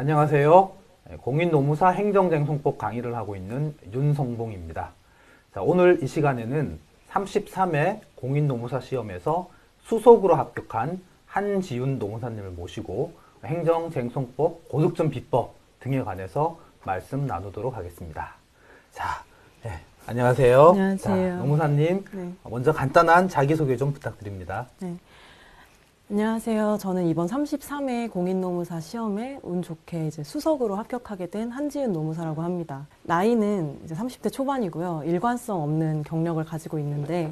안녕하세요. 공인노무사 행정쟁송법 강의를 하고 있는 윤성봉입니다. 자, 오늘 이 시간에는 33회 공인노무사 시험에서 수석으로 합격한 한지윤 노무사님을 모시고 행정쟁송법, 고득점 비법 등에 관해서 말씀 나누도록 하겠습니다. 자, 안녕하세요. 안녕하세요. 자, 노무사님, 네. 먼저 간단한 자기소개 좀 부탁드립니다. 네. 안녕하세요. 저는 이번 33회 공인노무사 시험에 운 좋게 이제 수석으로 합격하게 된 한지윤 노무사라고 합니다. 나이는 이제 30대 초반이고요. 일관성 없는 경력을 가지고 있는데,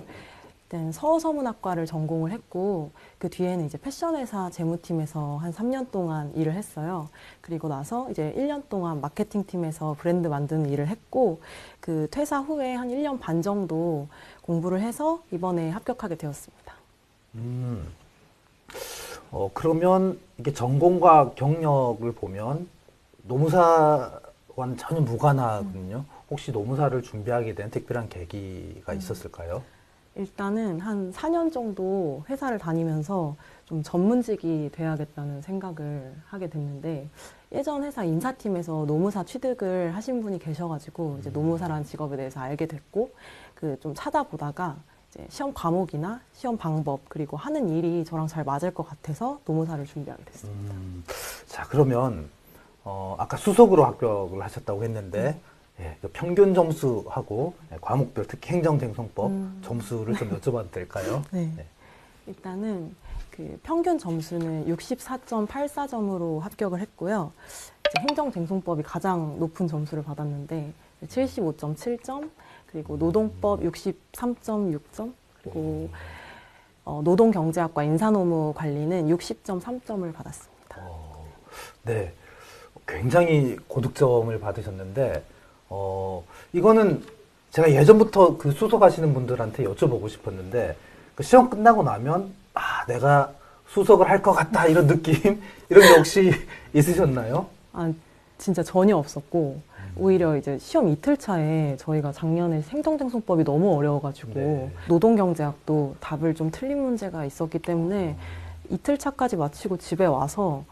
일단 서서문학과를 전공을 했고, 그 뒤에는 이제 패션회사 재무팀에서 한 3년 동안 일을 했어요. 그리고 나서 이제 1년 동안 마케팅팀에서 브랜드 만드는 일을 했고, 그 퇴사 후에 한 1년 반 정도 공부를 해서 이번에 합격하게 되었습니다. 그러면 이게 전공과 경력을 보면 노무사와는 전혀 무관하거든요. 혹시 노무사를 준비하게 된 특별한 계기가 있었을까요? 일단은 한 4년 정도 회사를 다니면서 좀 전문직이 돼야겠다는 생각을 하게 됐는데, 예전 회사 인사팀에서 노무사 취득을 하신 분이 계셔가지고 이제 노무사라는 직업에 대해서 알게 됐고, 그 좀 찾아보다가 이제 시험 과목이나 시험 방법 그리고 하는 일이 저랑 잘 맞을 것 같아서 노무사를 준비하게 됐습니다. 자, 그러면 아까 수석으로 합격을 하셨다고 했는데 그 평균 점수하고 과목별, 특히 행정쟁송법 점수를 좀 여쭤봐도 될까요? 네. 일단은 그 평균 점수는 64.84점으로 합격을 했고요. 이제 행정쟁송법이 가장 높은 점수를 받았는데 75.7점, 그리고 노동법 63.6점, 그리고 노동경제학과 인사노무관리는 60.3점을 받았습니다. 네, 굉장히 고득점을 받으셨는데 이거는 제가 예전부터 그 수석하시는 분들한테 여쭤보고 싶었는데, 그 시험 끝나고 나면 내가 수석을 할 것 같다 이런 느낌 이런 게 혹시 있으셨나요? 진짜 전혀 없었고, 오히려 이제 시험 이틀 차에 저희가 작년에 행정쟁송법이 너무 어려워가지고 노동경제학도 답을 좀 틀린 문제가 있었기 때문에 이틀 차까지 마치고 집에 와서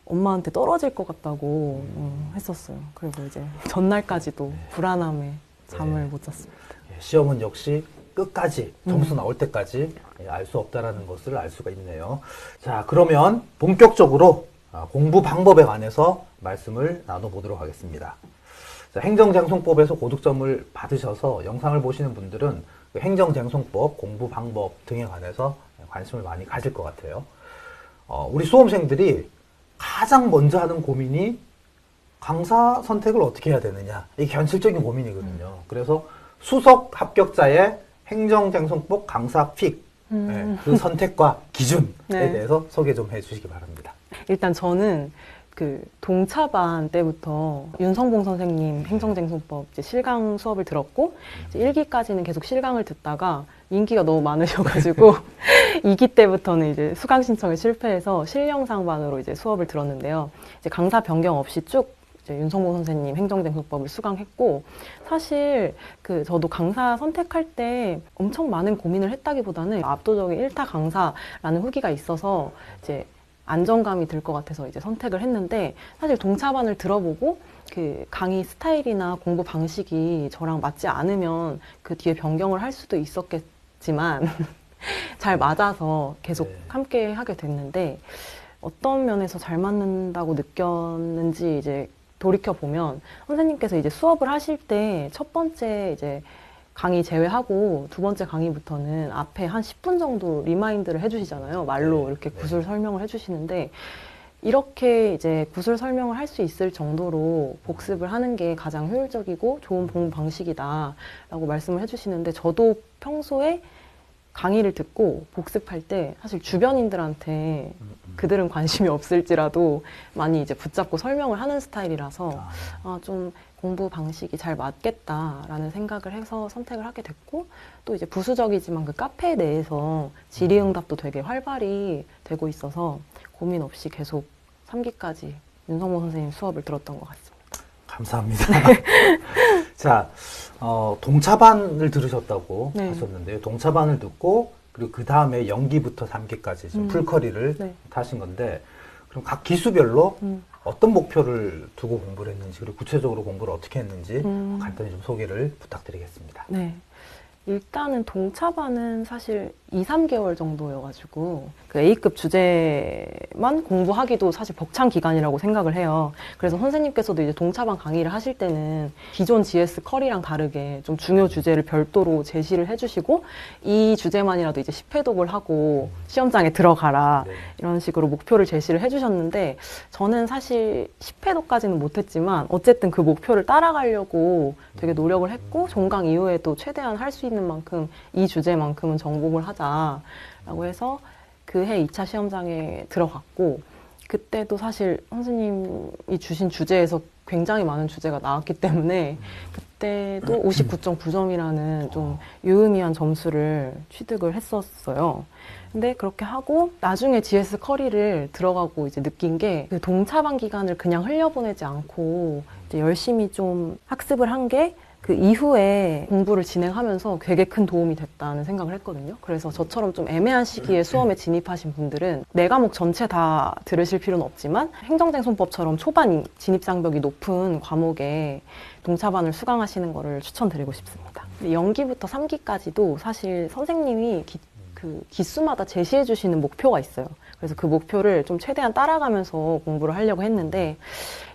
엄마한테 떨어질 것 같다고 했었어요. 그리고 이제 전날까지도 불안함에 잠을 못 잤습니다. 시험은 역시 끝까지 점수 나올 때까지 알 수 없다라는 것을 알 수가 있네요. 자, 그러면 본격적으로 공부 방법에 관해서 말씀을 나눠보도록 하겠습니다. 자, 행정쟁송법에서 고득점을 받으셔서 영상을 보시는 분들은 그 행정쟁송법 공부 방법 등에 관해서 관심을 많이 가질 것 같아요. 우리 수험생들이 가장 먼저 하는 고민이 강사 선택을 어떻게 해야 되느냐, 이게 현실적인 고민이거든요. 그래서 수석 합격자의 행정쟁송법 강사 픽, 그 선택과 기준에 대해서 소개 좀 해주시기 바랍니다. 일단 저는 그 동차반 때부터 윤성봉 선생님 행정쟁송법 이제 실강 수업을 들었고, 이제 1기까지는 계속 실강을 듣다가 인기가 너무 많으셔가지고 2기 때부터는 이제 수강 신청에 실패해서 실영상반으로 이제 수업을 들었는데요. 이제 강사 변경 없이 쭉 이제 윤성봉 선생님 행정쟁송법을 수강했고, 사실 그 저도 강사 선택할 때 엄청 많은 고민을 했다기보다는 압도적인 1타 강사라는 후기가 있어서 이제 안정감이 들 것 같아서 이제 선택을 했는데, 사실 동차반을 들어보고 그 강의 스타일이나 공부 방식이 저랑 맞지 않으면 그 뒤에 변경을 할 수도 있었겠지만 잘 맞아서 계속 함께 하게 됐는데, 어떤 면에서 잘 맞는다고 느꼈는지 이제 돌이켜 보면, 선생님께서 이제 수업을 하실 때 첫 번째 이제 강의 제외하고 두 번째 강의부터는 앞에 한 10분 정도 리마인드를 해주시잖아요. 말로 이렇게 구술 설명을 해주시는데, 이렇게 이제 구술 설명을 할 수 있을 정도로 복습을 하는 게 가장 효율적이고 좋은 공부 방식이다라고 말씀을 해주시는데, 저도 평소에 강의를 듣고 복습할 때 사실 주변인들한테 그들은 관심이 없을지라도 많이 이제 붙잡고 설명을 하는 스타일이라서 좀 공부 방식이 잘 맞겠다라는 생각을 해서 선택을 하게 됐고, 또 이제 부수적이지만 그 카페 내에서 질의응답도 되게 활발히 되고 있어서 고민 없이 계속 3기까지 윤성모 선생님 수업을 들었던 것 같습니다. 감사합니다. 자, 동차반을 들으셨다고 하셨는데요. 동차반을 듣고, 그리고 그 다음에 연기부터 3기까지 풀커리를 타신 건데, 그럼 각 기수별로 음. 어떤 목표를 두고 공부를 했는지 그리고 구체적으로 공부를 어떻게 했는지 음. 간단히 좀 소개를 부탁드리겠습니다. 네. 일단은 동차반은 사실 2, 3개월 정도여가지고 그 A급 주제만 공부하기도 사실 벅찬 기간이라고 생각을 해요. 그래서 선생님께서도 이제 동차반 강의를 하실 때는 기존 GS 컬이랑 다르게 좀 중요 주제를 별도로 제시를 해주시고 이 주제만이라도 이제 10회독을 하고 시험장에 들어가라 네. 이런 식으로 목표를 제시를 해주셨는데 저는 사실 10회독까지는 못했지만 어쨌든 그 목표를 따라가려고 되게 노력을 했고 종강 이후에도 최대한 할 수 있는 만큼 이 주제만큼은 정복을 하자라고 해서 그 해 2차 시험장에 들어갔고 그때도 사실 선생님이 주신 주제에서 굉장히 많은 주제가 나왔기 때문에 그때도 59.9점이라는 좀 유의미한 점수를 취득을 했었어요. 근데 그렇게 하고 나중에 GS 커리를 들어가고 이제 느낀 게 그 동차반 기간을 그냥 흘려보내지 않고 이제 열심히 좀 학습을 한 게 그 이후에 공부를 진행하면서 되게 큰 도움이 됐다는 생각을 했거든요. 그래서 저처럼 좀 애매한 시기에 수험에 진입하신 분들은 네 과목 전체 다 들으실 필요는 없지만 행정쟁송법처럼 초반 진입장벽이 높은 과목에 동차반을 수강하시는 거를 추천드리고 싶습니다. 연기부터 3기까지도 사실 선생님이 그 기수마다 제시해 주시는 목표가 있어요. 그래서 그 목표를 좀 최대한 따라가면서 공부를 하려고 했는데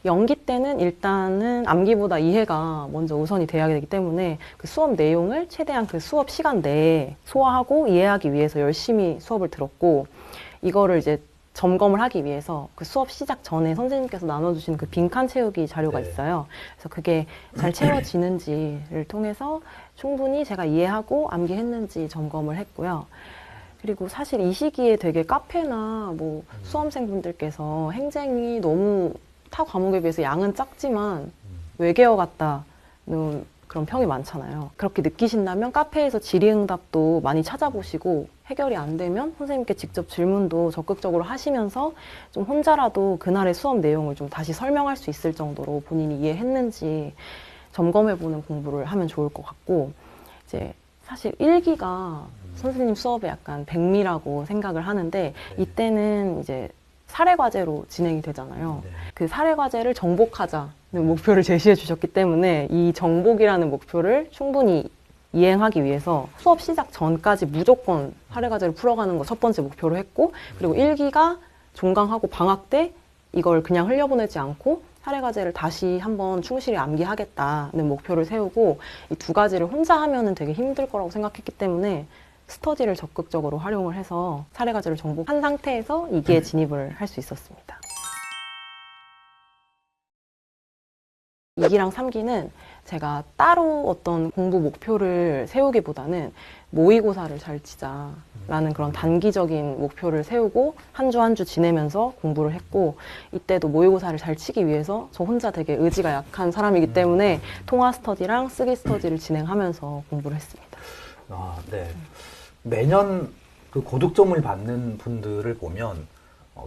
연기 때는 일단은 암기보다 이해가 먼저 우선이 돼야 되기 때문에 그 수업 내용을 최대한 그 수업 시간 내에 소화하고 이해하기 위해서 열심히 수업을 들었고 이거를 이제 점검을 하기 위해서 그 수업 시작 전에 선생님께서 나눠주시는 그 빈칸 채우기 자료가 네. 있어요. 그래서 그게 잘 채워지는지를 통해서 충분히 제가 이해하고 암기했는지 점검을 했고요. 그리고 사실 이 시기에 되게 카페나 뭐 수험생분들께서 행쟁이 너무 타 과목에 비해서 양은 작지만 외계어 같다는 그런 평이 많잖아요. 그렇게 느끼신다면 카페에서 질의응답도 많이 찾아보시고 해결이 안 되면 선생님께 직접 질문도 적극적으로 하시면서 좀 혼자라도 그날의 수업 내용을 좀 다시 설명할 수 있을 정도로 본인이 이해했는지 점검해보는 공부를 하면 좋을 것 같고 이제 사실 1기가 선생님 수업에 약간 백미라고 생각을 하는데 이때는 이제 사례 과제로 진행이 되잖아요. 네. 그 사례 과제를 정복하자는 목표를 제시해 주셨기 때문에 이 정복이라는 목표를 충분히 이행하기 위해서 수업 시작 전까지 무조건 사례 과제를 풀어가는 거 첫 번째 목표로 했고 그리고 1기가 종강하고 방학 때 이걸 그냥 흘려보내지 않고 사례 과제를 다시 한번 충실히 암기하겠다는 목표를 세우고 이 두 가지를 혼자 하면은 되게 힘들 거라고 생각했기 때문에 스터디를 적극적으로 활용을 해서 사례 과제를 정복한 상태에서 2기에 진입을 할 수 있었습니다. 2기랑 3기는 제가 따로 어떤 공부 목표를 세우기보다는 모의고사를 잘 치자라는 그런 단기적인 목표를 세우고 한 주 한 주 지내면서 공부를 했고 이때도 모의고사를 잘 치기 위해서 저 혼자 되게 의지가 약한 사람이기 때문에 통화 스터디랑 쓰기 스터디를 진행하면서 공부를 했습니다. 아, 네. 매년 그 고득점을 받는 분들을 보면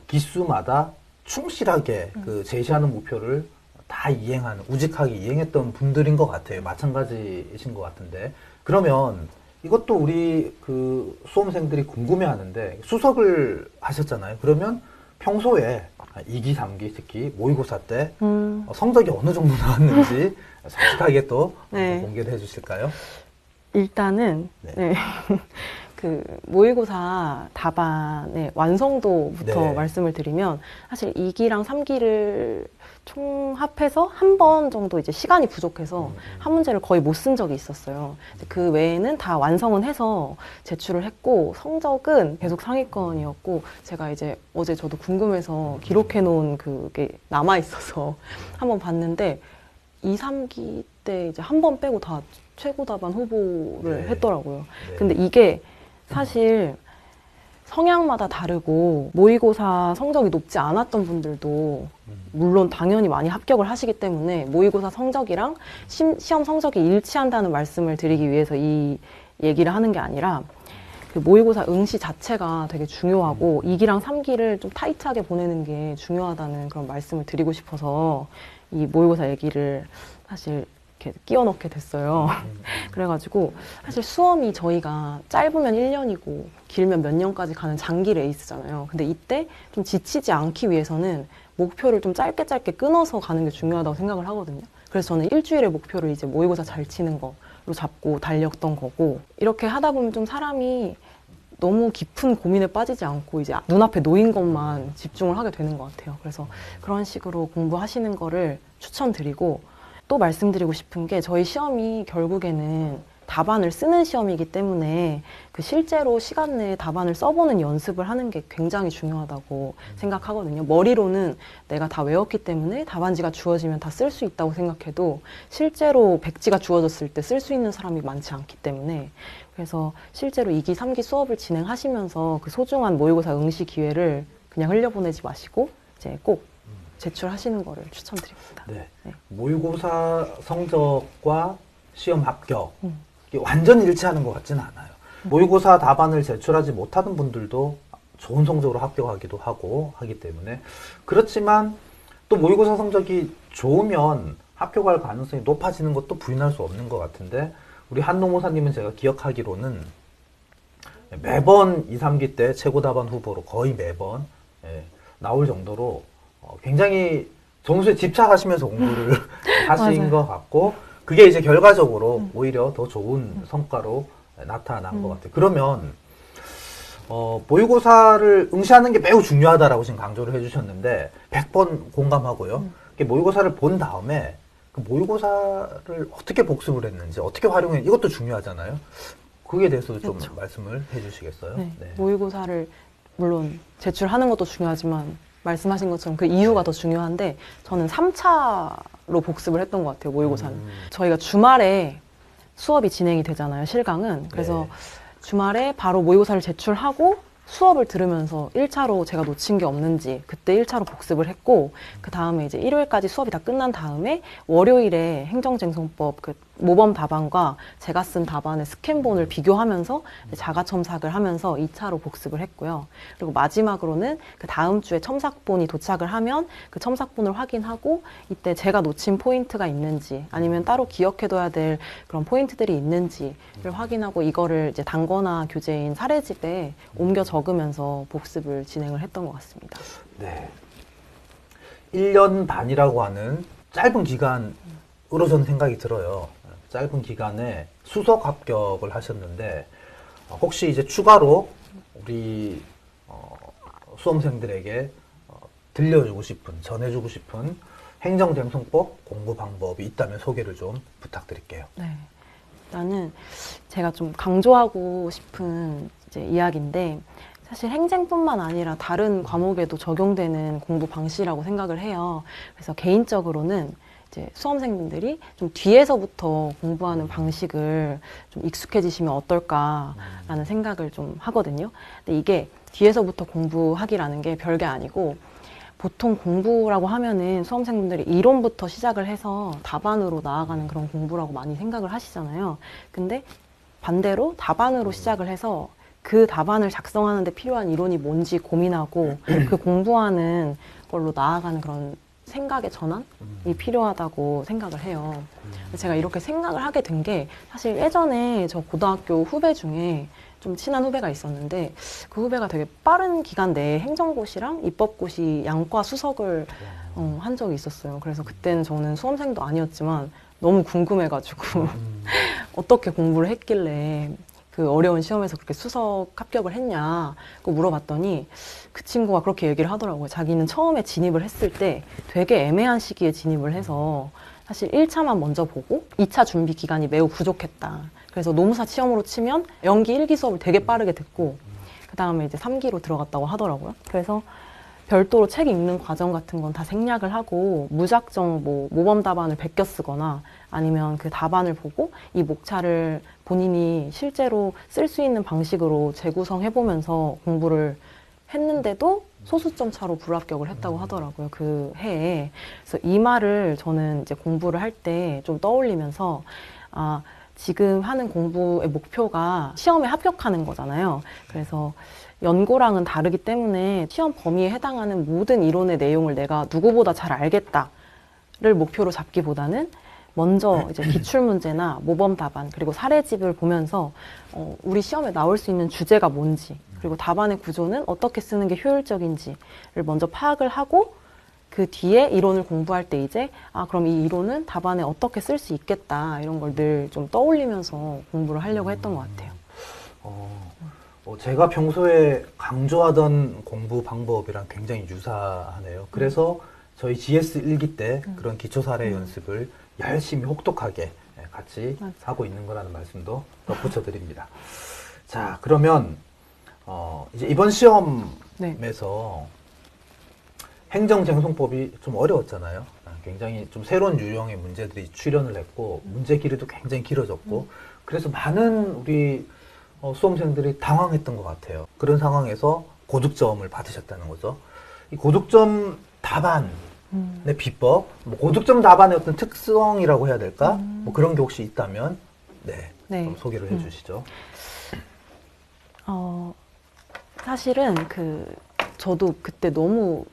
기수마다 충실하게 그 제시하는 목표를 다 이행하는, 우직하게 이행했던 분들인 것 같아요. 마찬가지이신 것 같은데. 그러면 이것도 우리 그 수험생들이 궁금해 하는데 수석을 하셨잖아요. 그러면 평소에 2기, 3기 특히 모의고사 때 성적이 어느 정도 나왔는지 솔직하게 또 네. 공개를 해 주실까요? 일단은 네. 네. 그 모의고사 답안의 완성도부터 네. 말씀을 드리면 사실 2기랑 3기를 총합해서 한 번 정도 이제 시간이 부족해서 한 문제를 거의 못 쓴 적이 있었어요. 그 외에는 다 완성은 해서 제출을 했고 성적은 계속 상위권이었고 제가 이제 어제 저도 궁금해서 기록해 놓은 그게 남아 있어서 한번 봤는데 2, 3기 때 이제 한 번 빼고 다 최고 답안 후보를 네. 했더라고요. 네. 근데 이게 사실 성향마다 다르고 모의고사 성적이 높지 않았던 분들도 물론 당연히 많이 합격을 하시기 때문에 모의고사 성적이랑 시험 성적이 일치한다는 말씀을 드리기 위해서 이 얘기를 하는 게 아니라 그 모의고사 응시 자체가 되게 중요하고 2기랑 3기를 좀 타이트하게 보내는 게 중요하다는 그런 말씀을 드리고 싶어서 이 모의고사 얘기를 사실 이렇게 끼워 넣게 됐어요. 그래가지고 사실 수험이 저희가 짧으면 1년이고 길면 몇 년까지 가는 장기 레이스잖아요. 근데 이때 좀 지치지 않기 위해서는 목표를 좀 짧게 끊어서 가는 게 중요하다고 생각을 하거든요. 그래서 저는 일주일의 목표를 이제 모의고사 잘 치는 거로 잡고 달렸던 거고, 이렇게 하다 보면 좀 사람이 너무 깊은 고민에 빠지지 않고 이제 눈앞에 놓인 것만 집중을 하게 되는 것 같아요. 그래서 그런 식으로 공부하시는 거를 추천드리고, 또 말씀드리고 싶은 게 저희 시험이 결국에는 답안을 쓰는 시험이기 때문에 그 실제로 시간 내에 답안을 써보는 연습을 하는 게 굉장히 중요하다고 생각하거든요. 머리로는 내가 다 외웠기 때문에 답안지가 주어지면 다 쓸 수 있다고 생각해도 실제로 백지가 주어졌을 때 쓸 수 있는 사람이 많지 않기 때문에, 그래서 실제로 2기, 3기 수업을 진행하시면서 그 소중한 모의고사 응시 기회를 그냥 흘려보내지 마시고 이제 꼭 제출하시는 거를 추천드립니다. 네. 네. 모의고사 성적과 시험 합격 이게 완전히 일치하는 것 같지는 않아요. 모의고사 답안을 제출하지 못하는 분들도 좋은 성적으로 합격하기도 하고 하기 때문에, 그렇지만 또 모의고사 성적이 좋으면 합격할 가능성이 높아지는 것도 부인할 수 없는 것 같은데, 우리 한농모사님은 제가 기억하기로는 매번 2, 3기 때 최고 답안 후보로 거의 매번 나올 정도로 굉장히 점수에 집착하시면서 공부를 하신 것 같고, 그게 이제 결과적으로 오히려 더 좋은 성과로 나타난 것 같아요. 그러면 모의고사를 응시하는 게 매우 중요하다라고 지금 강조를 해주셨는데 100번 공감하고요. 모의고사를 본 다음에 그 모의고사를 어떻게 복습을 했는지, 어떻게 활용했는지, 이것도 중요하잖아요. 그에 대해서도 좀 그렇죠. 말씀을 해주시겠어요? 네. 네. 모의고사를 물론 제출하는 것도 중요하지만 말씀하신 것처럼 그 이유가 더 중요한데, 저는 3차로 복습을 했던 것 같아요, 모의고사는. 저희가 주말에 수업이 진행이 되잖아요, 실강은. 그래서 네. 주말에 바로 모의고사를 제출하고 수업을 들으면서 1차로 제가 놓친 게 없는지 그때 1차로 복습을 했고, 그 다음에 이제 일요일까지 수업이 다 끝난 다음에 월요일에 행정쟁송법 그 모범 답안과 제가 쓴 답안의 스캔본을 비교하면서 자가 첨삭을 하면서 2차로 복습을 했고요. 그리고 마지막으로는 그 다음 주에 첨삭본이 도착을 하면 그 첨삭본을 확인하고 이때 제가 놓친 포인트가 있는지 아니면 따로 기억해둬야 될 그런 포인트들이 있는지를 확인하고 이거를 이제 단거나 교재인 사례집에 옮겨 적으면서 복습을 진행을 했던 것 같습니다. 네. 1년 반이라고 하는 짧은 기간으로 저는 생각이 들어요. 짧은 기간에 수석 합격을 하셨는데, 혹시 이제 추가로 우리 수험생들에게 들려주고 싶은, 전해주고 싶은 행정쟁송법 공부 방법이 있다면 소개를 좀 부탁드릴게요. 네. 일단은 제가 좀 강조하고 싶은 이제 이야기인데, 사실 행정뿐만 아니라 다른 과목에도 적용되는 공부 방식이라고 생각을 해요. 그래서 개인적으로는 이제 수험생분들이 좀 뒤에서부터 공부하는 방식을 좀 익숙해지시면 어떨까라는 생각을 좀 하거든요. 근데 이게 뒤에서부터 공부하기라는 게 별게 아니고, 보통 공부라고 하면은 수험생분들이 이론부터 시작을 해서 답안으로 나아가는 그런 공부라고 많이 생각을 하시잖아요. 근데 반대로 답안으로 시작을 해서 그 답안을 작성하는 데 필요한 이론이 뭔지 고민하고 그 공부하는 걸로 나아가는 그런 생각의 전환이 필요하다고 생각을 해요. 제가 이렇게 생각을 하게 된 게, 사실 예전에 저 고등학교 후배 중에 좀 친한 후배가 있었는데, 그 후배가 되게 빠른 기간 내에 행정고시랑 입법고시 양과 수석을 한 적이 있었어요. 그래서 그때는 저는 수험생도 아니었지만 너무 궁금해가지고 어떻게 공부를 했길래 그 어려운 시험에서 그렇게 수석 합격을 했냐고 물어봤더니 그 친구가 그렇게 얘기를 하더라고요. 자기는 처음에 진입을 했을 때 되게 애매한 시기에 진입을 해서 사실 1차만 먼저 보고 2차 준비 기간이 매우 부족했다. 그래서 노무사 시험으로 치면 연기 1기 수업을 되게 빠르게 듣고 그 다음에 이제 3기로 들어갔다고 하더라고요. 그래서 별도로 책 읽는 과정 같은 건 다 생략을 하고 무작정 뭐 모범 답안을 베껴 쓰거나 아니면 그 답안을 보고 이 목차를 본인이 실제로 쓸 수 있는 방식으로 재구성해보면서 공부를 했는데도 소수점 차로 불합격을 했다고 하더라고요, 그 해에. 그래서 이 말을 저는 이제 공부를 할 때 좀 떠올리면서, 아, 지금 하는 공부의 목표가 시험에 합격하는 거잖아요. 그래서 연고랑은 다르기 때문에 시험 범위에 해당하는 모든 이론의 내용을 내가 누구보다 잘 알겠다를 목표로 잡기보다는 먼저 이제 기출 문제나 모범 답안 그리고 사례집을 보면서 우리 시험에 나올 수 있는 주제가 뭔지 그리고 답안의 구조는 어떻게 쓰는 게 효율적인지를 먼저 파악을 하고 그 뒤에 이론을 공부할 때 이제 그럼 이 이론은 답안에 어떻게 쓸 수 있겠다 이런 걸 늘 좀 떠올리면서 공부를 하려고 했던 것 같아요. 제가 평소에 강조하던 공부 방법이랑 굉장히 유사하네요. 그래서 저희 GS 1기 때 그런 기초 사례 연습을 열심히 혹독하게 같이 맞아요. 하고 있는 거라는 말씀도 덧붙여 드립니다. 자, 그러면 이제 이번 시험에서 행정쟁송법이 좀 어려웠잖아요. 굉장히 좀 새로운 유형의 문제들이 출현을 했고 문제 길이도 굉장히 길어졌고 그래서 많은 우리 수험생들이 당황했던 것 같아요. 그런 상황에서 고득점을 받으셨다는 거죠. 이 고득점 답안의 비법, 뭐 고득점 답안의 어떤 특성이라고 해야 될까? 뭐 그런 게 혹시 있다면 좀 소개를 해주시죠. 사실은 저도 그때 너무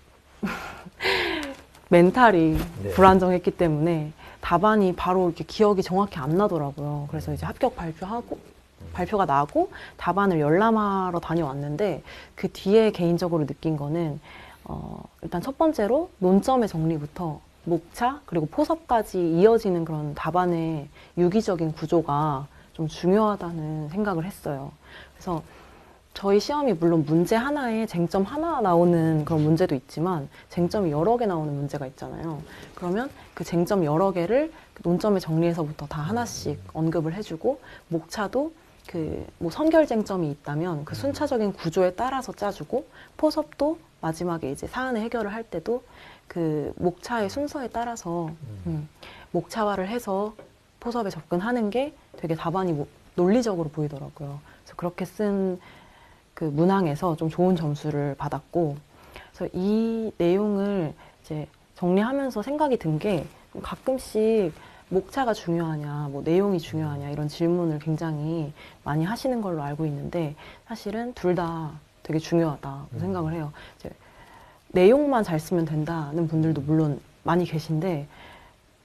멘탈이 불안정했기 때문에 답안이 바로 이렇게 기억이 정확히 안 나더라고요. 그래서 이제 합격 발표가 나고 답안을 열람하러 다녀왔는데 그 뒤에 개인적으로 느낀 거는 일단 첫 번째로 논점의 정리부터 목차 그리고 포섭까지 이어지는 그런 답안의 유기적인 구조가 좀 중요하다는 생각을 했어요. 그래서 저희 시험이 물론 문제 하나에 쟁점 하나 나오는 그런 문제도 있지만 쟁점이 여러 개 나오는 문제가 있잖아요. 그러면 그 쟁점 여러 개를 논점의 정리에서부터 다 하나씩 언급을 해주고 목차도 뭐 선결 쟁점이 있다면 그 순차적인 구조에 따라서 짜주고 포섭도 마지막에 이제 사안의 해결을 할 때도 그 목차의 순서에 따라서 목차화를 해서 포섭에 접근하는 게 되게 답안이 논리적으로 보이더라고요. 그래서 그렇게 쓴 그 문항에서 좀 좋은 점수를 받았고, 그래서 이 내용을 이제 정리하면서 생각이 든 게 가끔씩 목차가 중요하냐, 뭐 내용이 중요하냐 이런 질문을 굉장히 많이 하시는 걸로 알고 있는데 사실은 둘 다 되게 중요하다고 생각을 해요. 이제 내용만 잘 쓰면 된다는 분들도 물론 많이 계신데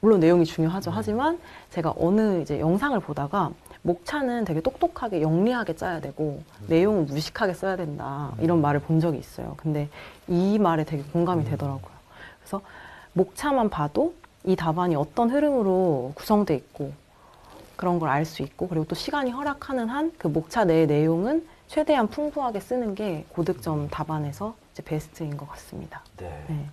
물론 내용이 중요하죠. 하지만 제가 어느 이제 영상을 보다가 목차는 되게 똑똑하게 영리하게 짜야 되고 내용은 무식하게 써야 된다 이런 말을 본 적이 있어요. 근데 이 말에 되게 공감이 되더라고요. 그래서 목차만 봐도 이 답안이 어떤 흐름으로 구성돼 있고 그런 걸 알 수 있고 그리고 또 시간이 허락하는 한 그 목차 내의 내용은 최대한 풍부하게 쓰는 게 고득점 답안에서 이제 베스트인 것 같습니다. 네.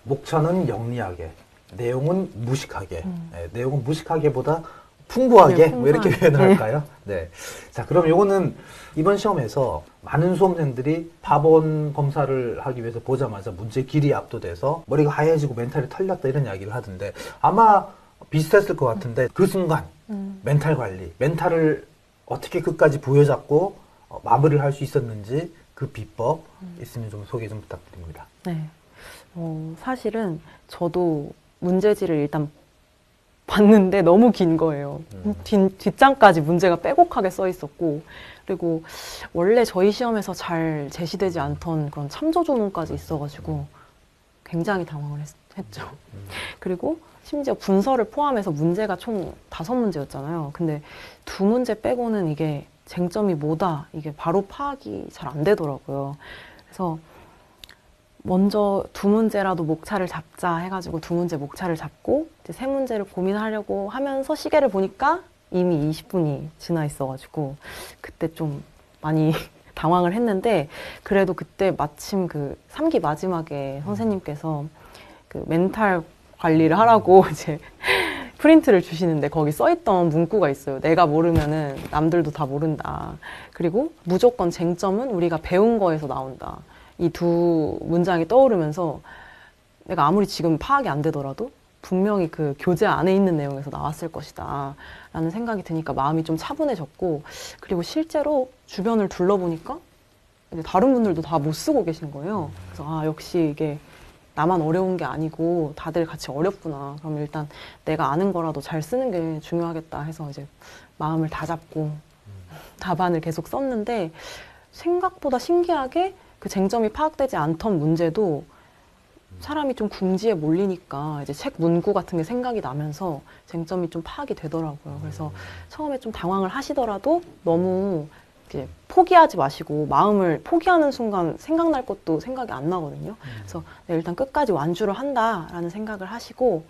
목차는 영리하게, 내용은 무식하게. 내용은 무식하게보다 풍부하게, 뭐 이렇게 표현을 할까요? 네. 자, 그럼 요거는 이번 시험에서 많은 수험생들이 답원 검사를 하기 위해서 보자마자 문제 길이에 압도돼서 머리가 하얘지고 멘탈이 털렸다 이런 이야기를 하던데 아마 비슷했을 것 같은데 그 순간 멘탈 관리, 멘탈을 어떻게 끝까지 부여잡고 마무리를 할 수 있었는지 그 비법 있으면 좀 소개 좀 부탁드립니다. 네. 사실은 저도 문제지를 일단 봤는데 너무 긴 거예요. 뒷장까지 문제가 빼곡하게 써 있었고 그리고 원래 저희 시험에서 잘 제시되지 않던 그런 참조조문까지 있어가지고 굉장히 당황을 했죠. 그리고 심지어 문서를 포함해서 문제가 총 5문제였잖아요. 근데 2문제 빼고는 이게 쟁점이 뭐다 이게 바로 파악이 잘 안 되더라고요. 그래서 먼저 2문제라도 목차를 잡자 해가지고 2문제 목차를 잡고 이제 3문제를 고민하려고 하면서 시계를 보니까 이미 20분이 지나 있어가지고 그때 좀 많이 당황을 했는데 그래도 그때 마침 그 3기 마지막에 선생님께서 그 멘탈 관리를 하라고 이제 프린트를 주시는데 거기 써있던 문구가 있어요. 내가 모르면은 남들도 다 모른다. 그리고 무조건 쟁점은 우리가 배운 거에서 나온다. 이 2문장이 떠오르면서 내가 아무리 지금 파악이 안 되더라도 분명히 그 교재 안에 있는 내용에서 나왔을 것이다 라는 생각이 드니까 마음이 좀 차분해졌고 그리고 실제로 주변을 둘러보니까 이제 다른 분들도 다 못 쓰고 계신 거예요. 그래서 역시 이게 나만 어려운 게 아니고 다들 같이 어렵구나. 그럼 일단 내가 아는 거라도 잘 쓰는 게 중요하겠다 해서 이제 마음을 다잡고 답안을 계속 썼는데 생각보다 신기하게 그 쟁점이 파악되지 않던 문제도 사람이 좀 궁지에 몰리니까 이제 책 문구 같은 게 생각이 나면서 쟁점이 좀 파악이 되더라고요. 그래서 처음에 좀 당황을 하시더라도 너무 이제 포기하지 마시고 마음을 포기하는 순간 생각날 것도 생각이 안 나거든요. 그래서 네, 일단 끝까지 완주를 한다라는 생각을 하시고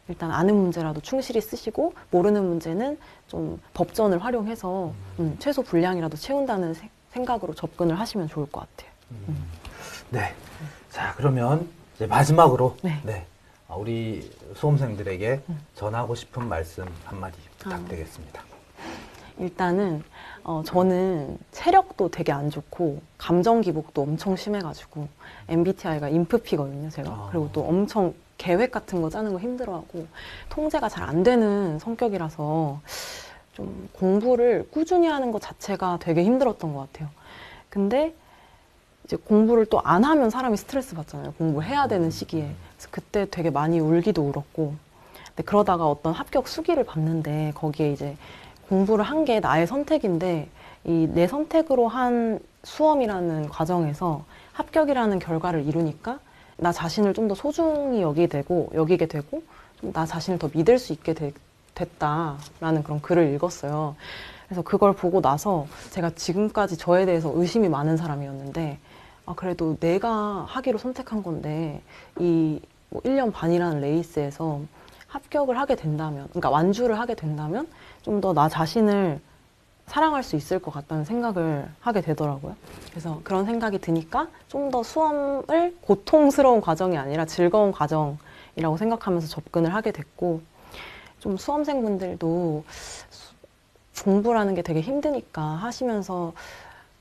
일단 아는 문제라도 충실히 쓰시고 모르는 문제는 좀 법전을 활용해서 최소 분량이라도 채운다는 생각으로 접근을 하시면 좋을 것 같아요. 네. 자, 그러면 이제 마지막으로 네. 우리 수험생들에게 전하고 싶은 말씀 한마디 부탁드리겠습니다. 일단은 저는 체력도 되게 안 좋고 감정 기복도 엄청 심해가지고 MBTI가 인프피거든요, 제가. 그리고 또 엄청 계획 같은 거 짜는 거 힘들어하고 통제가 잘 안 되는 성격이라서 좀 공부를 꾸준히 하는 것 자체가 되게 힘들었던 것 같아요. 근데 이제 공부를 또 안 하면 사람이 스트레스 받잖아요. 공부를 해야 되는 시기에. 그래서 그때 되게 많이 울기도 울었고. 근데 그러다가 어떤 합격 수기를 봤는데 거기에 이제 공부를 한 게 나의 선택인데 이 내 선택으로 한 수험이라는 과정에서 합격이라는 결과를 이루니까 나 자신을 좀 더 소중히 여기게 되고 좀 나 자신을 더 믿을 수 있게 됐다라는 그런 글을 읽었어요. 그래서 그걸 보고 나서 제가 지금까지 저에 대해서 의심이 많은 사람이었는데 그래도 내가 하기로 선택한 건데 이 뭐 1년 반이라는 레이스에서 합격을 하게 된다면, 그러니까 완주를 하게 된다면 좀 더 나 자신을 사랑할 수 있을 것 같다는 생각을 하게 되더라고요. 그래서 그런 생각이 드니까 좀 더 수험을 고통스러운 과정이 아니라 즐거운 과정이라고 생각하면서 접근을 하게 됐고, 좀 수험생분들도 공부라는 게 되게 힘드니까 하시면서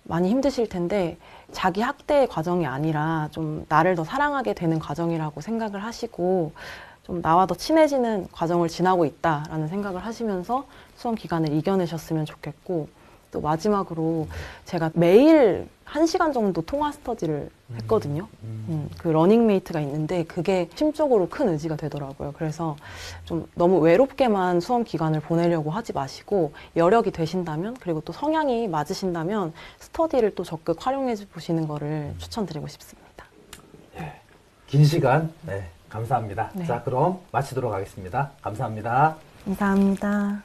많이 힘드실 텐데 자기 학대의 과정이 아니라 좀 나를 더 사랑하게 되는 과정이라고 생각을 하시고 좀 나와 더 친해지는 과정을 지나고 있다라는 생각을 하시면서 수험 기간을 이겨내셨으면 좋겠고, 또 마지막으로 제가 매일 1시간 정도 통화 스터디를 했거든요. 그 러닝메이트가 있는데 그게 심적으로 큰 의지가 되더라고요. 그래서 좀 너무 외롭게만 수험 기간을 보내려고 하지 마시고 여력이 되신다면, 그리고 또 성향이 맞으신다면 스터디를 또 적극 활용해 보시는 거를 추천드리고 싶습니다. 긴 시간 감사합니다. 네. 자, 그럼 마치도록 하겠습니다. 감사합니다. 감사합니다.